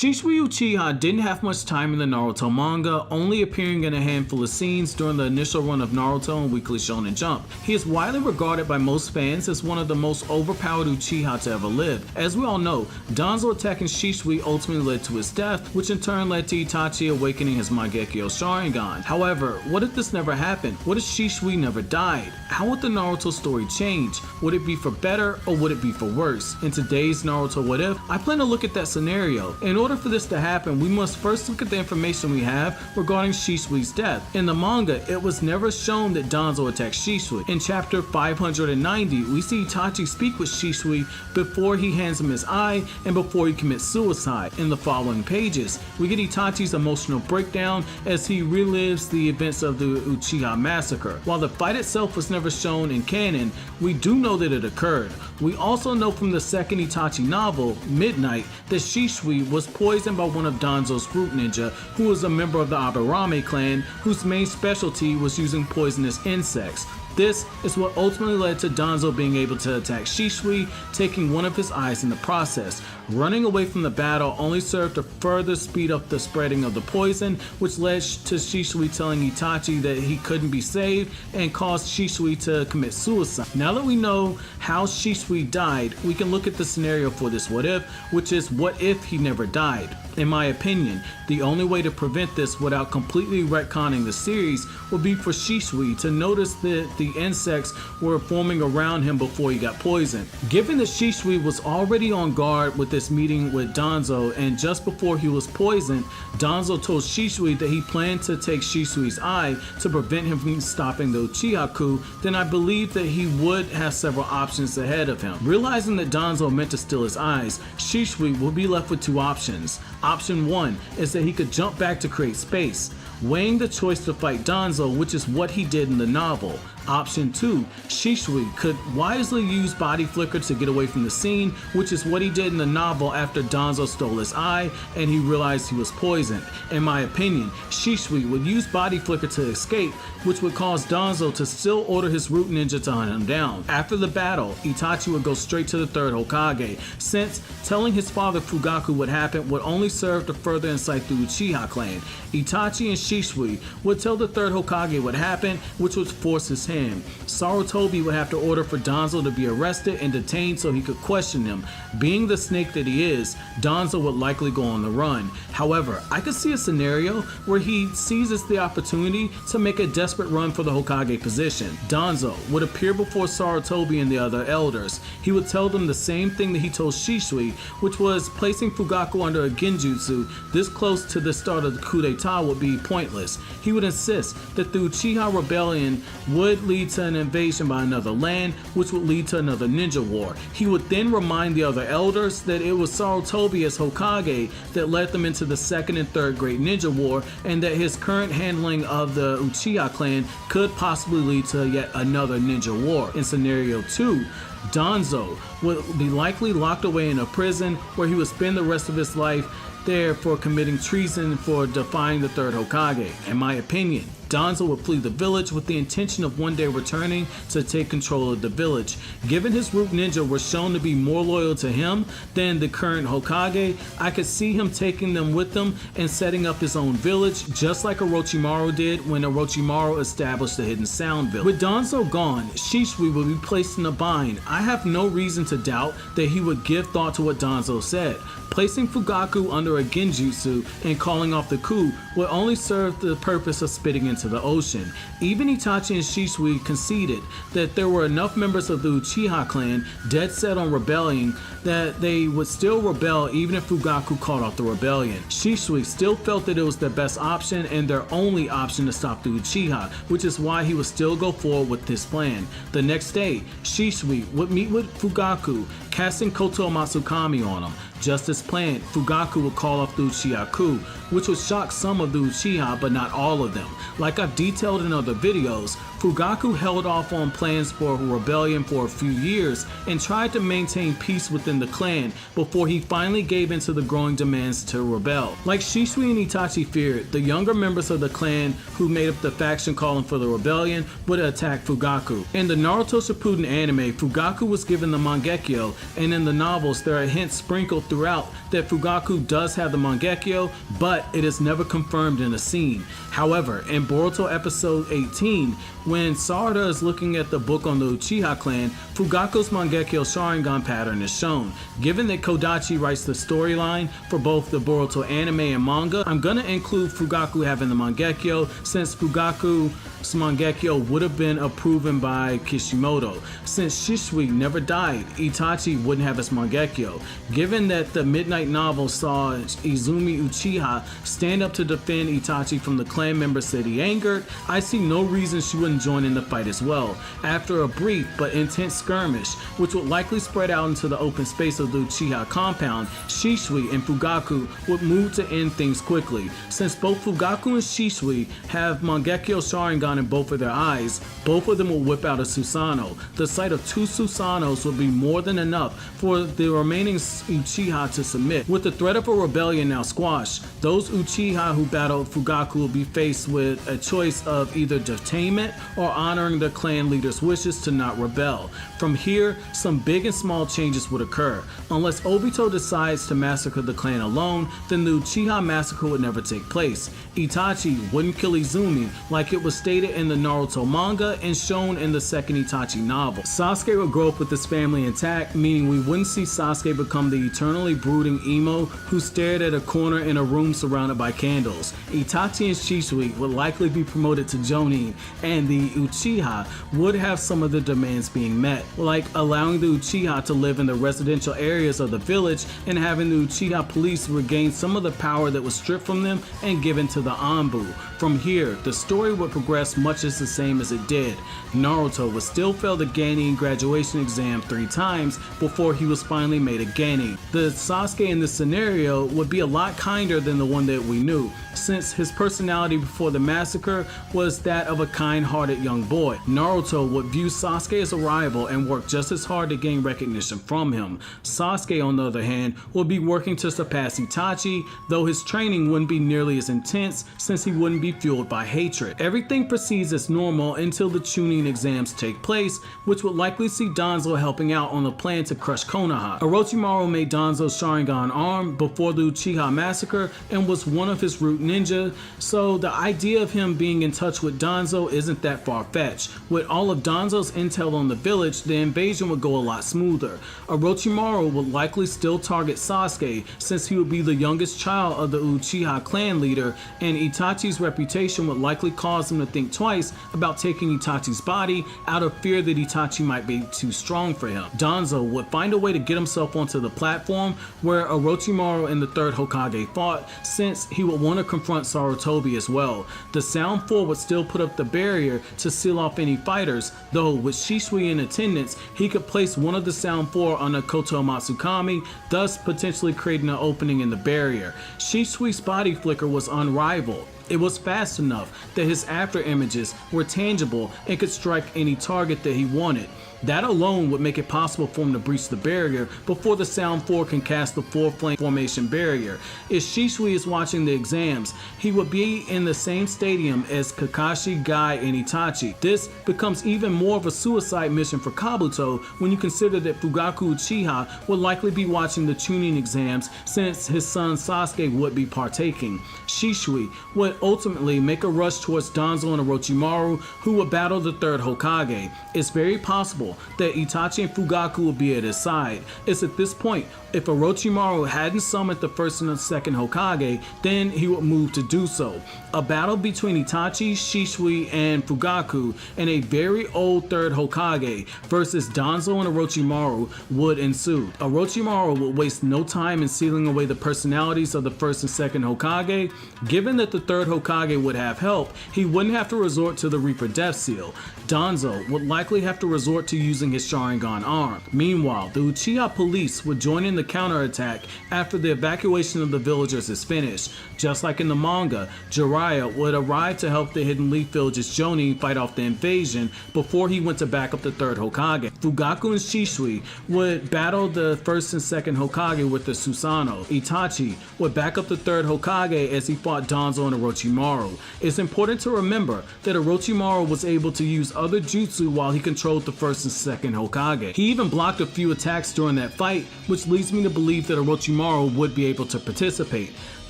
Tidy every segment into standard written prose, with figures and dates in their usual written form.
Shisui Uchiha didn't have much time in the Naruto manga, only appearing in a handful of scenes during the initial run of Naruto and Weekly Shonen Jump. He is widely regarded by most fans as one of the most overpowered Uchiha to ever live. As we all know, Danzo attacking Shisui ultimately led to his death, which in turn led to Itachi awakening his Mangekyo Sharingan. However, what if this never happened? What if Shisui never died? How would the Naruto story change? Would it be for better or would it be for worse? In today's Naruto What If, I plan to look at that scenario. In order for this to happen, we must first look at the information we have regarding Shisui's death. In the manga, it was never shown that Danzo attacked Shisui. In chapter 590, we see Itachi speak with Shisui before he hands him his eye and before he commits suicide. In the following pages, we get Itachi's emotional breakdown as he relives the events of the Uchiha Massacre. While the fight itself was never shown in canon, we do know that it occurred. We also know from the second Itachi novel, Midnight, that Shisui was poisoned by one of Danzo's root ninja, who was a member of the Aburame clan, whose main specialty was using poisonous insects. This is what ultimately led to Danzo being able to attack Shisui, taking one of his eyes in the process. Running away from the battle only served to further speed up the spreading of the poison, which led to Shisui telling Itachi that he couldn't be saved and caused Shisui to commit suicide. Now that we know how Shisui died, we can look at the scenario for this what if, which is what if he never died. In my opinion, the only way to prevent this without completely retconning the series would be for Shisui to notice that the insects were forming around him before he got poisoned. Given that Shisui was already on guard with this meeting with Danzo, and just before he was poisoned, Danzo told Shisui that he planned to take Shisui's eye to prevent him from stopping the Uchiha coup, then I believe that he would have several options ahead of him. Realizing that Danzo meant to steal his eyes, Shisui will be left with two options. Option 1 is that he could jump back to create space, weighing the choice to fight Danzo, which is what he did in the novel. Option 2, Shisui could wisely use body flicker to get away from the scene, which is what he did in the novel after Danzo stole his eye and he realized he was poisoned. In my opinion, Shisui would use body flicker to escape, which would cause Danzo to still order his root ninja to hunt him down. After the battle, Itachi would go straight to the third Hokage, since telling his father Fugaku what happened would only serve to further incite the Uchiha clan. Itachi and Shisui would tell the third Hokage what happened, which would force his hand. Sarutobi would have to order for Danzo to be arrested and detained so he could question him. Being the snake that he is, Danzo would likely go on the run. However, I could see a scenario where he seizes the opportunity to make a desperate run for the Hokage position. Danzo would appear before Sarutobi and the other elders. He would tell them the same thing that he told Shisui, which was placing Fugaku under a genjutsu this close to the start of the coup d'etat would be pointless. He would insist that the Uchiha rebellion would lead to an invasion by another land, which would lead to another ninja war. He would then remind the other elders that it was Sarutobi as Hokage that led them into the second and third Great Ninja War, and that his current handling of the Uchiha clan could possibly lead to yet another ninja war. In scenario 2, Danzo would be likely locked away in a prison where he would spend the rest of his life there for committing treason for defying the third Hokage. In my opinion, Danzo would flee the village with the intention of one day returning to take control of the village. Given his root ninja were shown to be more loyal to him than the current Hokage, I could see him taking them with him and setting up his own village, just like Orochimaru did when Orochimaru established the Hidden Sound village. With Danzo gone, Shisui would be placed in a bind. I have no reason to doubt that he would give thought to what Danzo said. Placing Fugaku under a genjutsu and calling off the coup would only serve the purpose of spitting into the ocean. Even Itachi and Shisui conceded that there were enough members of the Uchiha clan dead set on rebelling that they would still rebel even if Fugaku called off the rebellion. Shisui still felt that it was their best option and their only option to stop the Uchiha, which is why he would still go forward with this plan. The next day, Shisui would meet with Fugaku, casting Koto Masukami on him. Just as planned, Fugaku would call off the Uchiha coup, which would shock some of the Uchiha but not all of them. Like I've detailed in other videos, Fugaku held off on plans for a rebellion for a few years and tried to maintain peace within the clan before he finally gave in to the growing demands to rebel. Like Shisui and Itachi feared, the younger members of the clan who made up the faction calling for the rebellion would attack Fugaku. In the Naruto Shippuden anime, Fugaku was given the Mangekyo, and in the novels there are hints sprinkled throughout that Fugaku does have the Mangekyo, but it is never confirmed in a scene. However, in Boruto episode 18, when Sarada is looking at the book on the Uchiha clan, Fugaku's Mangekyo Sharingan pattern is shown. Given that Kodachi writes the storyline for both the Boruto anime and manga, I'm gonna include Fugaku having the Mangekyo, since Fugaku's Mangekyo would have been proven by Kishimoto. Since Shisui never died, Itachi wouldn't have his Mangekyo. Given that the Midnight novel saw Izumi Uchiha stand up to defend Itachi from the clan members that he angered, I see no reason she wouldn't join in the fight as well. After a brief but intense skirmish, which would likely spread out into the open space of the Uchiha compound, Shisui and Fugaku would move to end things quickly. Since both Fugaku and Shisui have Mangekyo Sharingan in both of their eyes, both of them will whip out a Susanoo. The sight of two Susanos would be more than enough for the remaining Uchiha to submit. With the threat of a rebellion now squashed, those Uchiha who battled Fugaku will be faced with a choice of either detainment or honoring the clan leader's wishes to not rebel. From here, some big and small changes would occur. Unless Obito decides to massacre the clan alone, then the Uchiha Massacre would never take place. Itachi wouldn't kill Izumi like it was stated in the Naruto manga and shown in the second Itachi novel. Sasuke would grow up with his family intact, meaning we wouldn't see Sasuke become the eternally brooding emo who stared at a corner in a room surrounded by candles. Itachi and Shisui would likely be promoted to Jonin, and the Uchiha would have some of the demands being met, like allowing the Uchiha to live in the residential areas of the village and having the Uchiha police regain some of the power that was stripped from them and given to the Anbu. From here, the story would progress much as the same as it did. Naruto would still fail the Genin graduation exam 3 times before he was finally made a Genin. The Sasuke in this scenario would be a lot kinder than the one that we knew, since his personality before the massacre was that of a kind-hearted young boy. Naruto would view Sasuke as a rival and work just as hard to gain recognition from him. Sasuke, on the other hand, would be working to surpass Itachi, though his training wouldn't be nearly as intense since he wouldn't be fueled by hatred. Everything proceeds as normal until the Chunin exams take place, which would likely see Danzo helping out on the plan to crush Konoha. Orochimaru made Danzo's Sharingan arm before the Uchiha Massacre and was one of his root ninja, so the idea of him being in touch with Danzo isn't that far-fetched. With all of Danzo's intel on the village, the invasion would go a lot smoother. Orochimaru would likely still target Sasuke since he would be the youngest child of the Uchiha clan leader, and Itachi's reputation would likely cause him to think twice about taking Itachi's body out of fear that Itachi might be too strong for him. Danzo would find a way to get himself onto the platform where Orochimaru and the third Hokage fought, since he would want to confront Sarutobi as well. The Sound 4 would still put up the barrier to seal off any fighters, though with Shisui in attendance, he could place one of the Sound 4 on a Koto Matsukami, thus potentially creating an opening in the barrier. Shisui's body flicker was unrivaled. It was fast enough that his after images were tangible and could strike any target that he wanted. That alone would make it possible for him to breach the barrier before the Sound 4 can cast the 4-flame formation barrier. If Shisui is watching the exams, he would be in the same stadium as Kakashi, Guy, and Itachi. This becomes even more of a suicide mission for Kabuto when you consider that Fugaku Uchiha would likely be watching the Chunin exams since his son Sasuke would be partaking. Shisui would ultimately make a rush towards Danzo and Orochimaru, who would battle the third Hokage. It's very possible that Itachi and Fugaku will be at his side. It's at this point, if Orochimaru hadn't summoned the first and the second Hokage, then he would move to do so. A battle between Itachi, Shisui, and Fugaku and a very old third Hokage versus Danzo and Orochimaru would ensue. Orochimaru would waste no time in sealing away the personalities of the first and second Hokage. Given that the third Hokage would have help, he wouldn't have to resort to the Reaper Death Seal. Danzo would likely have to resort to using his Sharingan arm. Meanwhile, the Uchiha police would join in the counterattack after the evacuation of the villagers is finished. Just like in the manga, Jiraiya would arrive to help the Hidden Leaf Village's Jonin fight off the invasion before he went to back up the third Hokage. Fugaku and Shisui would battle the first and second Hokage with the Susanoo. Itachi would back up the third Hokage as he fought Danzo and Orochimaru. It's important to remember that Orochimaru was able to use other jutsu while he controlled the first and second Hokage. He even blocked a few attacks during that fight, which leads me to believe that Orochimaru would be able to participate.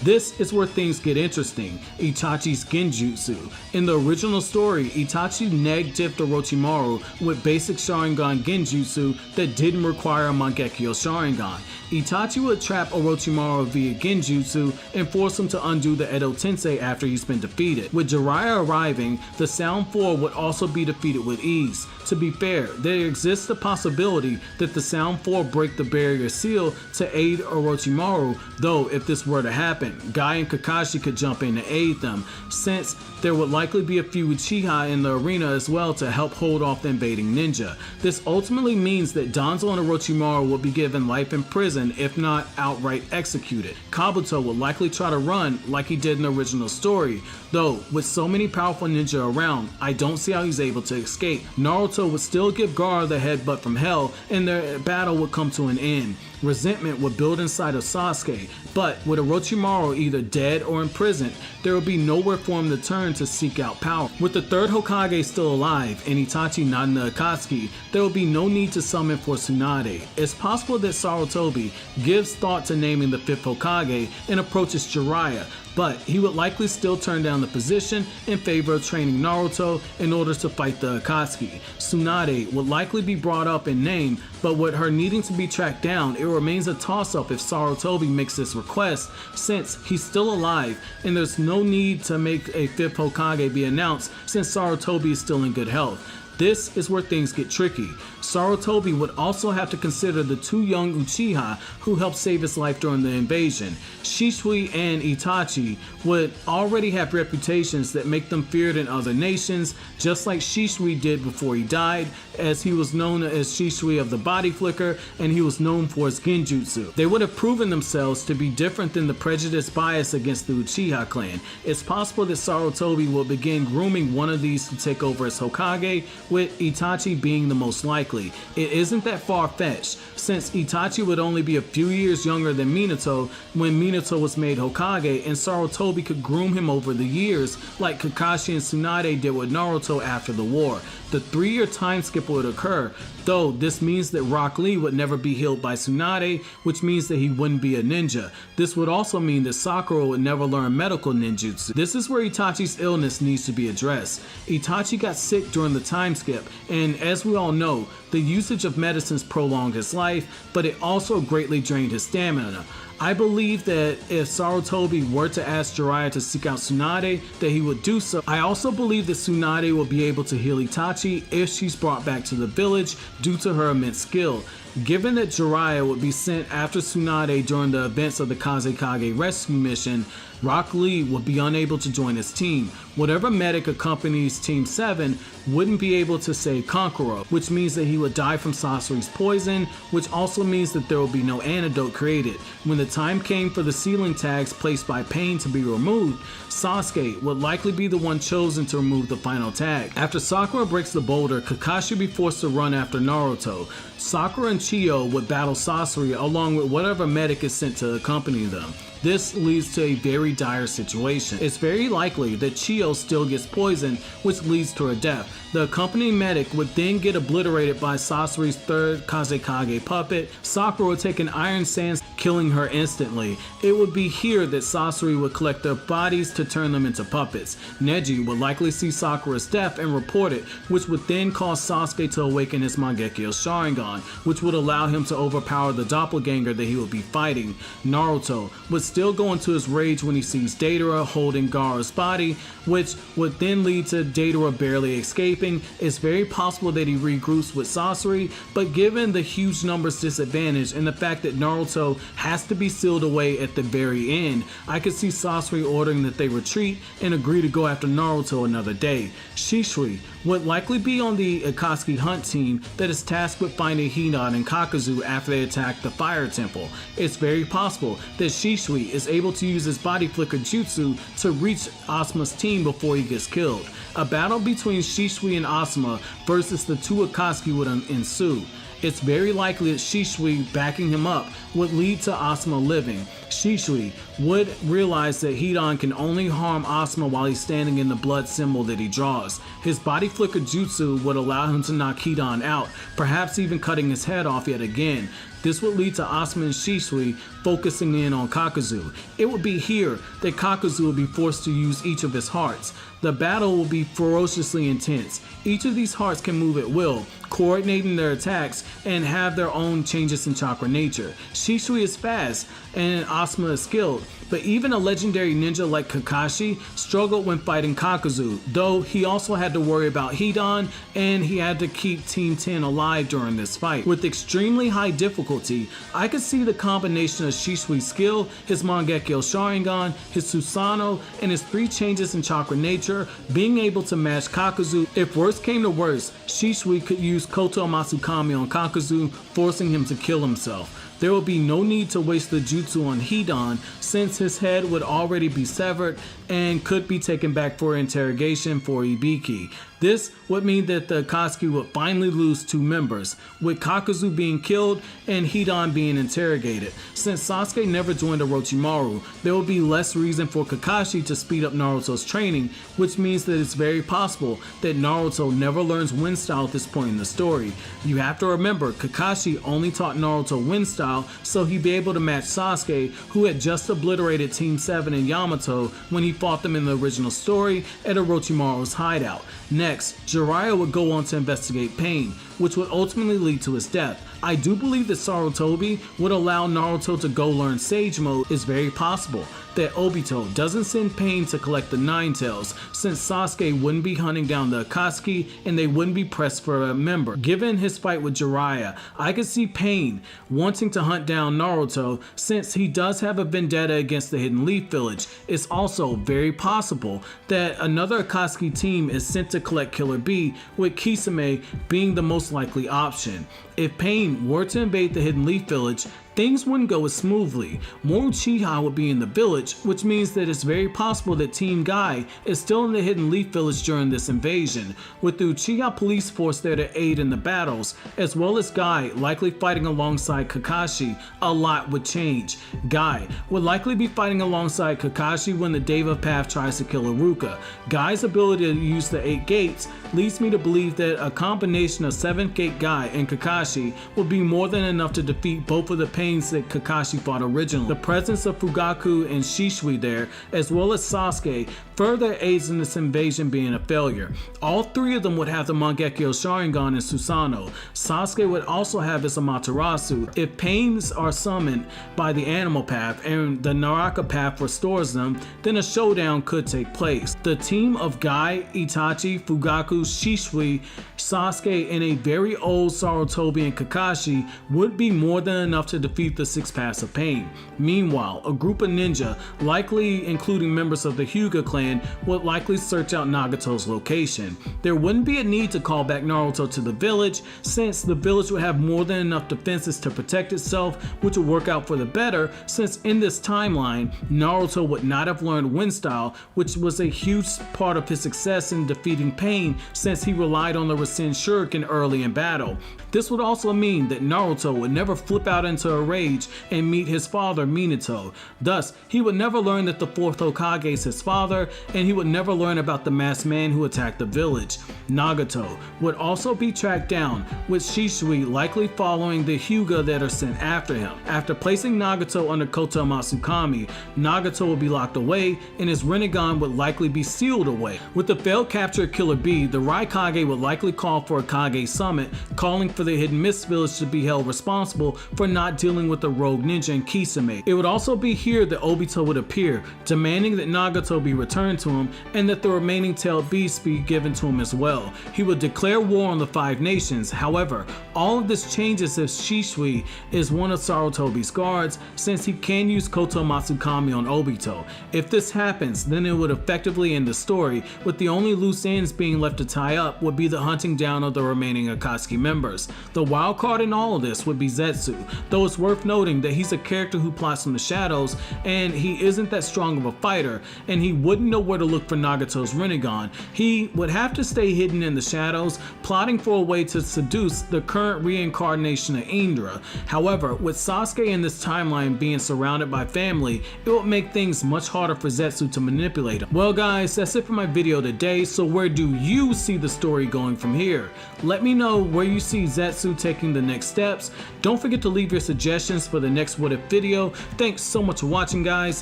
This is where things get interesting, Itachi's Genjutsu. In the original story, Itachi neg-dipped Orochimaru with basic Sharingan Genjutsu that didn't require a Mangekyo Sharingan. Itachi would trap Orochimaru via Genjutsu and force him to undo the Edo Tensei after he's been defeated. With Jiraiya arriving, the Sound 4 would also be defeated with ease. To be fair, there exists the possibility that the Sound 4 break the barrier seal to aid Orochimaru, though if this were to happen, Guy and Kakashi could jump in to aid them, since there would likely be a few Uchiha in the arena as well to help hold off the invading ninja. This ultimately means that Danzo and Orochimaru would be given life in prison, if not outright executed. Kabuto would likely try to run like he did in the original story, though with so many powerful ninja around, I don't see how he's able to escape. Naruto would still give Gaara the headbutt from hell, and their battle would come to an end. Resentment would build inside of Sasuke, but with Orochimaru either dead or imprisoned, there would be nowhere for him to turn to seek out power. With the third Hokage still alive and Itachi not in the Akatsuki, there would be no need to summon for Tsunade. It's possible that Sarutobi gives thought to naming the fifth Hokage and approaches Jiraiya, but he would likely still turn down the position in favor of training Naruto in order to fight the Akatsuki. Tsunade would likely be brought up in name, but with her needing to be tracked down, it remains a toss-up if Sarutobi makes this request, since he's still alive and there's no need to make a fifth Hokage be announced since Sarutobi is still in good health. This is where things get tricky. Sarutobi would also have to consider the two young Uchiha who helped save his life during the invasion. Shisui and Itachi would already have reputations that make them feared in other nations, just like Shisui did before he died, as he was known as Shisui of the Body Flicker and he was known for his Genjutsu. They would have proven themselves to be different than the prejudiced bias against the Uchiha clan. It's possible that Sarutobi will begin grooming one of these to take over as Hokage, with Itachi being the most likely. It isn't that far-fetched, since Itachi would only be a few years younger than Minato when Minato was made Hokage, and Sarutobi could groom him over the years like Kakashi and Tsunade did with Naruto after the war. The 3-year time skip would occur, though this means that Rock Lee would never be healed by Tsunade, which means that he wouldn't be a ninja. This would also mean that Sakura would never learn medical ninjutsu. This is where Itachi's illness needs to be addressed. Itachi got sick during the time skip, and as we all know, the usage of medicines prolonged his life, but it also greatly drained his stamina. I believe that if Sarutobi were to ask Jiraiya to seek out Tsunade, that he would do so. I also believe that Tsunade will be able to heal Itachi if she's brought back to the village due to her immense skill. Given that Jiraiya would be sent after Tsunade during the events of the Kazekage rescue mission, Rock Lee would be unable to join his team. Whatever medic accompanies Team 7 wouldn't be able to save Kankuro, which means that he would die from Sasori's poison, which also means that there will be no antidote created. When the time came for the ceiling tags placed by Pain to be removed, Sasuke would likely be the one chosen to remove the final tag. After Sakura breaks the boulder, Kakashi would be forced to run after Naruto. Sakura and Chiyo would battle Sasori along with whatever medic is sent to accompany them. This leads to a very dire situation. It's very likely that Chiyo still gets poisoned, which leads to her death. The accompanying medic would then get obliterated by Sasori's third Kazekage puppet. Sakura would take an iron stance, killing her instantly. It would be here that Sasori would collect their bodies to turn them into puppets. Neji would likely see Sakura's death and report it, which would then cause Sasuke to awaken his Mangekyo Sharingan. Sharingan, which would allow him to overpower the doppelganger that he would be fighting. Naruto would still go into his rage when he sees Deidara holding Gaara's body, which would then lead to Deidara barely escaping. It's very possible that he regroups with Sasori, but given the huge numbers disadvantage and the fact that Naruto has to be sealed away at the very end, I could see Sasori ordering that they retreat and agree to go after Naruto another day. Shisui would likely be on the Akatsuki hunt team that is tasked with finding Hidan and Kakuzu after they attack the fire temple. It's very possible that Shisui is able to use his body flicker jutsu to reach Asuma's team before he gets killed. A battle between Shisui and Asuma versus the two Akatsuki would ensue. It's very likely that Shisui backing him up would lead to Asuma living. Shisui would realize that Hidan can only harm Asuma while he's standing in the blood symbol that he draws. His body flicker jutsu would allow him to knock Hidan out, perhaps even cutting his head off yet again. This would lead to Asuma and Shisui focusing in on Kakuzu. It would be here that Kakuzu would be forced to use each of his hearts. The battle will be ferociously intense. Each of these hearts can move at will, coordinating their attacks and have their own changes in chakra nature. Shisui is fast and Asuma is skilled, but even a legendary ninja like Kakashi struggled when fighting Kakuzu, though he also had to worry about Hidan and he had to keep Team 10 alive during this fight. With extremely high difficulty, I could see the combination of Shisui's skill, his Mangekyo Sharingan, his Susanoo, and his 3 changes in chakra nature being able to match Kakuzu. If worst came to worst, Shisui could use Koto Masukami on Kakuzu, forcing him to kill himself. There would be no need to waste the jutsu on Hidan since his head would already be severed and could be taken back for interrogation for Ibiki. This would mean that the Akatsuki would finally lose 2 members, with Kakuzu being killed and Hidan being interrogated. Since Sasuke never joined Orochimaru, there will be less reason for Kakashi to speed up Naruto's training, which means that it's very possible that Naruto never learns wind style at this point in the story. You have to remember, Kakashi only taught Naruto wind style so he'd be able to match Sasuke, who had just obliterated Team 7 and Yamato when he fought them in the original story at Orochimaru's hideout. Next, Jiraiya would go on to investigate Pain, which would ultimately lead to his death. I do believe that Sarutobi would allow Naruto to go learn Sage Mode. Is very possible that Obito doesn't send Pain to collect the Nine Tails, since Sasuke wouldn't be hunting down the Akatsuki and they wouldn't be pressed for a member. Given his fight with Jiraiya, I could see Pain wanting to hunt down Naruto since he does have a vendetta against the Hidden Leaf Village. It's also very possible that another Akatsuki team is sent to collect Killer Bee, with Kisame being the most likely option. If Pain were to invade the Hidden Leaf Village, things wouldn't go as smoothly. More Uchiha would be in the village, which means that it's very possible that Team Guy is still in the Hidden Leaf Village during this invasion, with the Uchiha police force there to aid in the battles, as well as Guy likely fighting alongside Kakashi. A lot would change. Guy would likely be fighting alongside Kakashi when the Deva Path tries to kill Iruka. Guy's ability to use the 8 gates leads me to believe that a combination of 7th Gate Guy and Kakashi will be more than enough to defeat both of the Pains that Kakashi fought originally. The presence of Fugaku and Shisui there, as well as Sasuke, further aids in this invasion being a failure. All 3 of them would have the Mangekyo Sharingan and Susanoo. Sasuke would also have his Amaterasu. If Pains are summoned by the Animal Path and the Naraka Path restores them, then a showdown could take place. The team of Guy, Itachi, Fugaku, Shisui, Sasuke, and a very old Sarutobi and Kakashi would be more than enough to defeat the 6 Paths of Pain. Meanwhile, a group of ninja, likely including members of the Hyuga clan, would likely search out Nagato's location. There wouldn't be a need to call back Naruto to the village, since the village would have more than enough defenses to protect itself, which would work out for the better, since in this timeline, Naruto would not have learned wind style, which was a huge part of his success in defeating Pain, since he relied on the Rasen Shuriken early in battle. This would also mean that Naruto would never flip out into a her rage and meet his father Minato. Thus, he would never learn that the 4th Hokage is his father, and he would never learn about the masked man who attacked the village. Nagato would also be tracked down, with Shisui likely following the Hyuga that are sent after him. After placing Nagato under Koto Masukami, Nagato would be locked away and his Rinnegan would likely be sealed away. With the failed capture of Killer Bee, the Raikage would likely call for a Kage summit, calling for the Hidden Mist village to be held responsible for not dealing with the rogue ninja and Kisame. It would also be here that Obito would appear, demanding that Nagato be returned to him and that the remaining tailed beasts be given to him as well. He would declare war on the 5 nations. However, all of this changes if Shisui is one of Sarutobi's guards, since he can use Koto Masukami on Obito. If this happens, then it would effectively end the story, with the only loose ends being left to tie up would be the hunting down of the remaining Akatsuki members. The wild card in all of this would be Zetsu, though it's worth noting that he's a character who plots from the shadows and he isn't that strong of a fighter, and he wouldn't know where to look for Nagato's Rinnegan. He would have to stay hidden in the shadows, plotting for a way to seduce the current reincarnation of Indra. However, with Sasuke in this timeline being surrounded by family, it would make things much harder for Zetsu to manipulate him. Well guys, that's it for my video today, so where do you see the story going from here? Let me know where you see Zetsu taking the next steps. Don't forget to leave your suggestions for the next What If video. Thanks so much for watching guys,